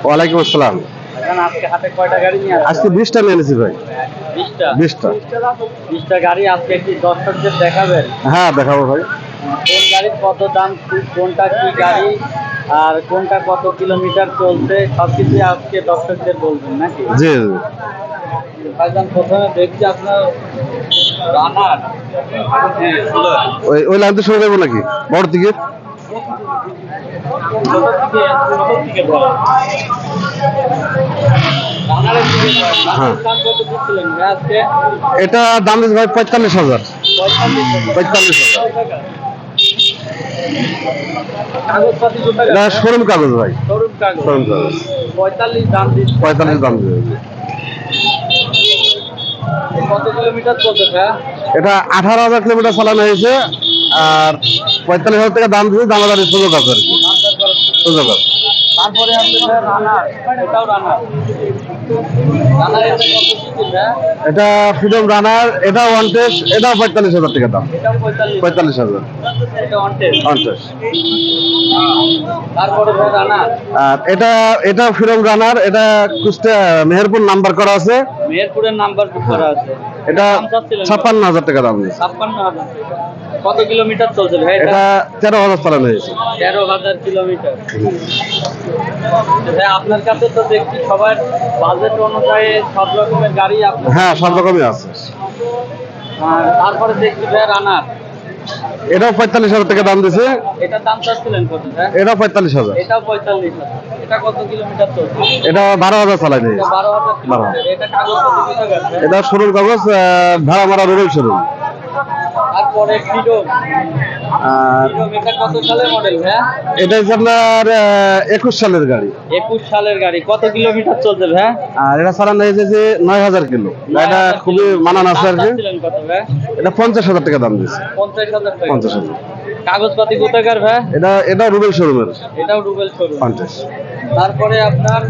ওয়ালাইকুম আসসালাম। আজকে 20টা নিয়ে এনেছি ভাই। 20টা গাড়ি আজকে কি দর্শকদের দেখাবেন? হ্যাঁ, দেখাবো ভাই। কোন গাড়ির কত দাম, কোনটা কি গাড়ি, আর কোনটা কত কিলোমিটার চলছে সবকিছু আজকে দর্শকদের বলবেন নাকি? জি জি। ভাইজান প্রথমে দেখছি আপনার রানার। ওই লাইন শুরু করবো নাকি বড় দিকে? হ্যাঁ, এটা দাম দিচ্ছে ভাই 45,000। 45,000 এটা শোরুম কাগজ ভাই। শোরুম কাগজ 45 দাম দিচ্ছে। 45 দাম দিচ্ছে। কত কিলোমিটার চলছে ভাইয়া? এটা 18,000 কিলোমিটার চালানো হয়েছে। আর 45,000 টাকা দাম দিচ্ছে। দামাদারি সুযোগ আছে আর কি, সুযোগ আছে। তারপরে আছে রানার, এটাও রানার। রানার এটা কত সিসি ভাইয়া? এটা ফ্রিডম রানার, এটা ওয়ান টেস্ট, এটাও 45,000 টাকা দাম। এটাও 45,000। এটা ওয়ান টেস্ট। One test. তারপরে ভাই রানার, আর এটা ফ্রিডম রানার, এটা কুষ্টিয়া মেহেরপুর নাম্বার করা আছে। মেহেরপুরের নাম্বার করা আছে। এটা 56,000 টাকা দাম দিচ্ছে। 56,000। কত কিলোমিটার চলছে ভাই? এটা 13,000 চালানো হয়েছে। 13,000 কিলোমিটার। ভাই আপনার কাছে তো দেখছি সবার বাজেট অনুযায়ী সব রকমের গাড়ি আপনার। হ্যাঁ, সব রকমই আছে। আর তারপরে দেখছি ভাই রানার, এটাও 45,000 টাকা দাম দিছে। এটা দাম চাচ্ছিলেন কত ভাই? এটাও 45,000। এটাও 45,000। এটা কত কিলোমিটার চলছে? এটা 12,000 চালানো হয়েছে। 12,000 কিলোমিটার। এটা কাগজ কত টাকা? এটা শোরুম কাগজ, ভাড়া মারা রুবেল শোরুম। তারপরে ফ্রিডম, আর এটা কত সালের মডেল ভাই? এটা হচ্ছে আপনার 21 সালের গাড়ি। 21 সালের গাড়ি। কত কিলোমিটার চলছে ভাই? আর এটা চালানো হয়েছে যে 9,000 কিলো। এটা খুবই মানান আছে আর কি। কত ভাই? এটা 50,000 টাকা দাম দিচ্ছে। 50,000 টাকা। 50,000। কাগজপাতি কোথাকার ভাই? এটা রুবেল শোরুমের। এটাও রুবেল শোরুম। 50। তারপরে আপনার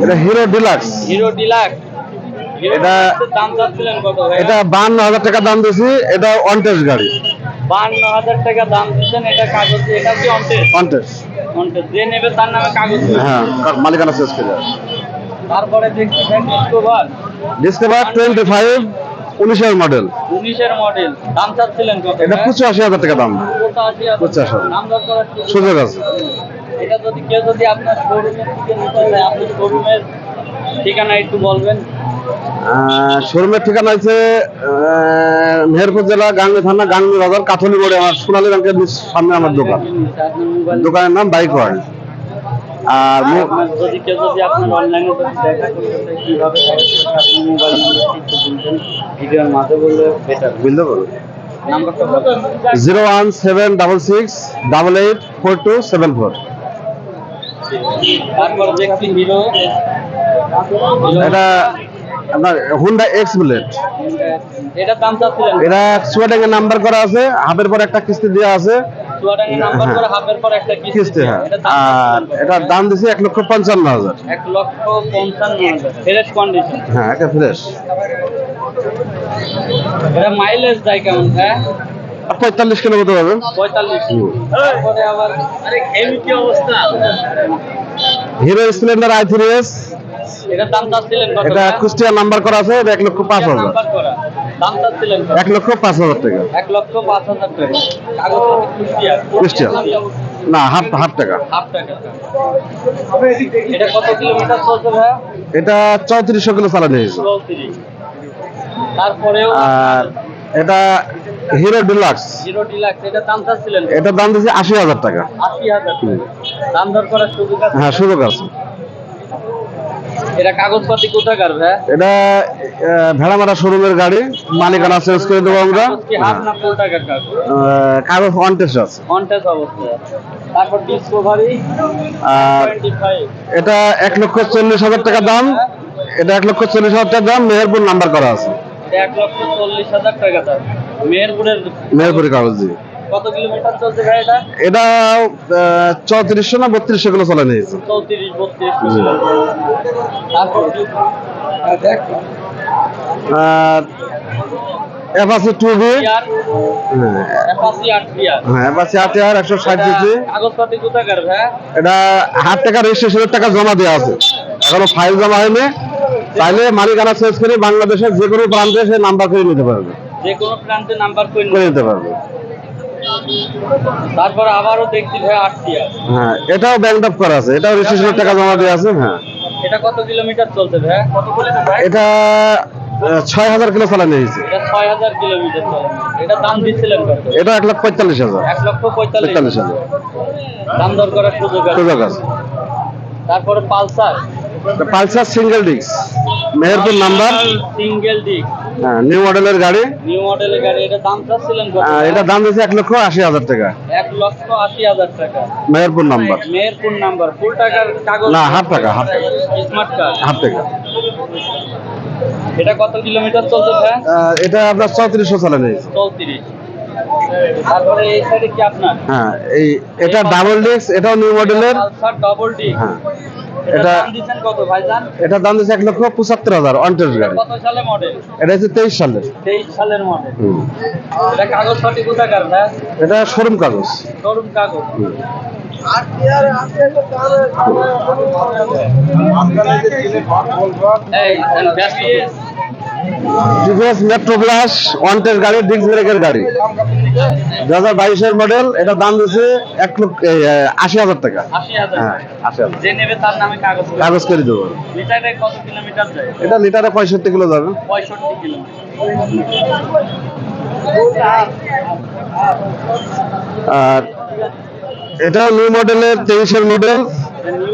এটা হিরো ডিলাক্স। Hero deluxe. এটা দাম চাচ্ছিলেন কত ভাই? এটা 52,000 টাকা দাম দিয়েছি। এটা ওয়ান টেস্ট গাড়ি। 52,000 টাকা দাম দিচ্ছেন। এটা কাগজ, এটা কি on test? One test. On test যে নেবে তার নামে কাগজ। হ্যাঁ, মালিকানা শেষ করে যাবে। তারপরে দেখছি ডিসকভার। ডিসকভার 25 19 এর মডেল। 19 এর মডেল। দাম চাচ্ছিলেন কত? এটা 85,000 টাকা দাম। 85,000 দাম দর করার সুযোগ আছে। এটা যদি কেউ আপনার শোরুমের থেকে নিতে চায়, আপনি শোরুমের ঠিকানা একটু বলবেন। শোরুমের ঠিকানা আছে মেহেরপুর জেলা গাংনী থানা, গাংনী বাজার, কাথলি মোড়ে আমার সোনালী ব্যাংকের সামনে আমার দোকান। দোকানের নাম বাইক ওয়ার্ল্ড। আর যদি কেউ আপনার অনলাইনে দেখা করতে চায় কিভাবে আপনি মোবাইল নাম্বার একটু বলবেন, ভিডিওর মাঝে বললে বেটার। বুঝতে পারো। নাম্বারটা বলুন। 01766884274। তারপর দেখছি হিরো, এটা আপনার হুন্ডা এক্স বুলেট। এটা দাম চাচ্ছিলেন? এটা সুয়াডাঙ্গের নাম্বার করা আছে, হাফের পর একটা কিস্তি দেওয়া আছে। সুয়াডাঙ্গের নাম্বার করে হাফের পর একটা কিস্তি। হ্যাঁ। আর এটার দাম দিছি 1,55,000। 1,55,000 ফ্রেশ কন্ডিশন। হ্যাঁ, এটা ফ্রেশ। এটা মাইলেজ দেয় কেমন হ্যাঁ? 45 কিলো মতো পাবেন। 45। তারপরে আবার আরে হেভি কি অবস্থা? Hero Splendor i3s। এটা দাম চাচ্ছিলেন কত? এটা কুষ্টিয়া নাম্বার করা আছে। এটা 1,05,000। নাম্বার করা। দাম চাচ্ছিলেন কত? 1,05,000 টাকা। 1,05,000 টাকা। কাগজ কুষ্টিয়া। কুষ্টিয়া না, হাফ টাকা। হাফ টাকা। এটা কত কিলোমিটার চলছে ভাই? এটা 3400 কিলো চালানো হয়েছে। 34। তারপরেও আর এটা হিরো ডিলাক্স। Hero deluxe. এটা দাম চাচ্ছিলেন? এটা দাম দিয়েছে 80,000 টাকা। 80,000 টাকা। দাম দর করার সুযোগ আছে? হ্যাঁ, সুযোগ আছে। এটা কাগজপাতি কোথাকার ভাই? এটা ভেড়ামারা শোরুমের গাড়ি, মালিকানা চেঞ্জ করে দেবো আমরা। কি হাফ না ফুল টাকার কাগজ? কাগজ ওয়ান টেস্ট আছে। অন টেস্ট অবস্থায় আছে। তারপর ডিসকভারি আর 25। এটা 1,40,000 টাকা দাম। এটা 1,40,000 টাকা দাম। মেহেরপুর নাম্বার করা আছে। এটা 1,40,000 টাকা দাম। মেহেরপুরের কাগজ দিয়ে। কত কিলোমিটার চলছে ভাই এটা? এটা 3400 না 3200 কিলো চালানো হয়েছে। 34-32 তারপর আর অ্যাপাচি 2B, টিআর হ্যাঁ অ্যাপাচি 8 টিআর। হ্যাঁ অ্যাপাচি 8R 160 সিসি। কাগজপাতি কোথাকার ভাই? এটা হাফ টাকা রেজিস্ট্রেশনের টাকা জমা দেওয়া আছে, এখনো ফাইল জমা হয়নি। চাইলে মালিকানা চেঞ্জ করে বাংলাদেশের যে কোনো প্রান্তে সে নাম্বার করে নিতে পারবে, যে কোনো প্রান্তে নাম্বার করে করে নিতে পারবে। তারপর আবারও দেখছি ভাই 8 টিআর। হ্যাঁ এটাও ব্যাংক ড্রাফট করা আছে, এটাও রেজিস্ট্রেশনের টাকা জমা দেওয়া আছে। হ্যাঁ এটা কত কিলোমিটার চলছে ভাই? কত কিলোমিটার ভাই? এটা 6000 কিলো চালানো হয়েছে। এটা 6000 কিলোমিটার চলে। এটা দাম দিচ্ছিলেন কত? এটা 1,45,000। 1,45,000 দাম দর করার সুযোগ আছে। সুযোগ আছে। তারপরে Pulsar Pulsar single disk, Meherpur number, single disc, হ্যাঁ নিউ মডেলের গাড়ি। নিউ মডেলের গাড়ি। এটা দাম চাচ্ছিলেন কত? এটা দাম দিয়েছে 1,80,000 টাকা। 1,80,000 টাকা। মেহেরপুর নাম্বার। মেহেরপুর নাম্বার। ফুল টাকার কাগজ না হাফ টাকা, হাফ টাকা, স্মার্ট কার্ড। হাফ টাকা। এটা কত কিলোমিটার চলছে ভাই? এটা আপনার 3400 চালানো হয়েছে। 34। তারপরে এই সাইডে কি আপনার? হ্যাঁ এটা ডাবল ডিস্ক, এটাও নিউ মডেলের। Pulsar double D. হ্যাঁ এটা এটা দাম দিচ্ছেন কত ভাইজান? এটা দাম দিয়েছে 1,75,000 অনটেস্ট গাড়ি। কত সালে মডেল? এটা হচ্ছে 23 সালের। 23 সালের মডেল। হুম। এটা কাগজপাতি কোথাকার ভাই? এটা শোরুম কাগজ। শোরুম কাগজ। হুম। এই battery TVS metro plus on test গাড়ি, ডিস্ক ব্রেকের গাড়ি, 2022 মডেল। এটা দাম দিয়েছে 1,80,000 টাকা। 80,000। হ্যাঁ 80,000 যে নেবে তার নামে কাগজ করে। কাগজ করে দেবো। লিটারে কত কিলোমিটার যায়? এটা লিটারে 65 কিলো যাবে। 65 কিলোমিটার। আর এটাও নিউ মডেলের 23 model,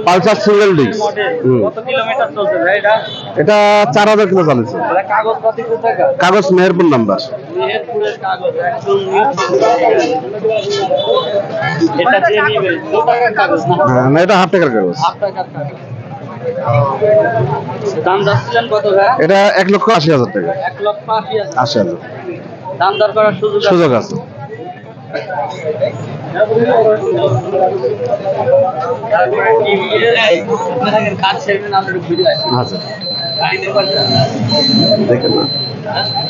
Pulsar single disc. Model hmm. কত কিলোমিটার চলছে ভাই এটা? এটা 4000 কিলো চালিয়েছে। এটা কাগজপাতি কোথাকার? কাগজ মেহেরপুর নাম্বার। মেহেরপুরের কাগজ একদম নিউ। এটা যে নিবে কোথাকার কাগজ না? হ্যাঁ না এটা হাফ টাকার কাগজ। 8 টাকার কাগজ। দাম যাচ্ছিলেন কত ভাই? এটা 1,80,000 টাকা। 1,80,000। 80,000 দাম দর করার সুযোগ আছে। সুযোগ আছে। তারপরে টিভিএস কাজ সেরবেন আমরা ঘুরে আসি। আচ্ছা গাড়িতে পারছেন দেখেন না,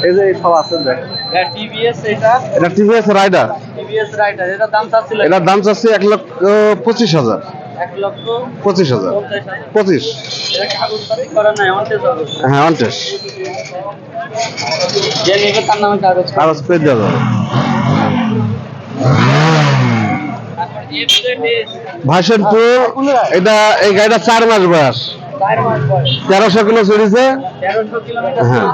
এই যে সব আছে দেখেন। টিভিএস এটা এটা টিভিএস রাইডার। TVS rider. এটা দাম চাচ্ছিলেন এটার দাম চাচ্ছে 1,25,000। 1,50,000। 25। এটা কাগজপাতি করা নাই অনটেজ হবে। হ্যাঁ অনটেস্ট যে নেবে তার নামে কাগজ। কাগজ পেয়ে দেওয়া যাবে। ভার্সন 2। এটা এই গাড়িটা 4 মাস বয়স, 4 মাস পরে 1300 কিলো চলেছে। 1300 কিলোমিটার। হ্যাঁ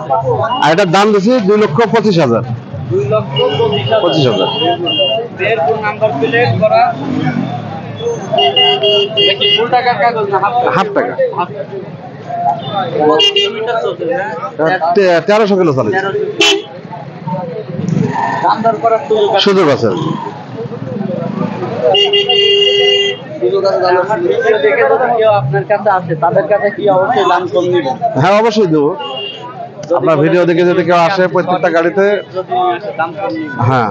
আর এটার দাম দিচ্ছি 2,25,000। 2,25,000। মেহেরপুর নাম্বার প্লেট করা। দেখি ফুল টাকার কাগজ না হাফ টাকা? হাফ টাকা। কত কিলোমিটার চলছে ভাই? 1300 কিলো চালিয়েছে। 1300। দাম দর করার সুযোগ আছে। সুযোগ আছে। আমার ভিডিও দেখে যদি কেউ আপনার কাছে আসে তাদের কাছে কি অবশ্যই দাম কম দিবেন? হ্যাঁ অবশ্যই দেবো। আপনার ভিডিও দেখে যদি কেউ আসে প্রত্যেকটা গাড়িতে, যদি নিয়ে আসে দাম কম দিবেন। হ্যাঁ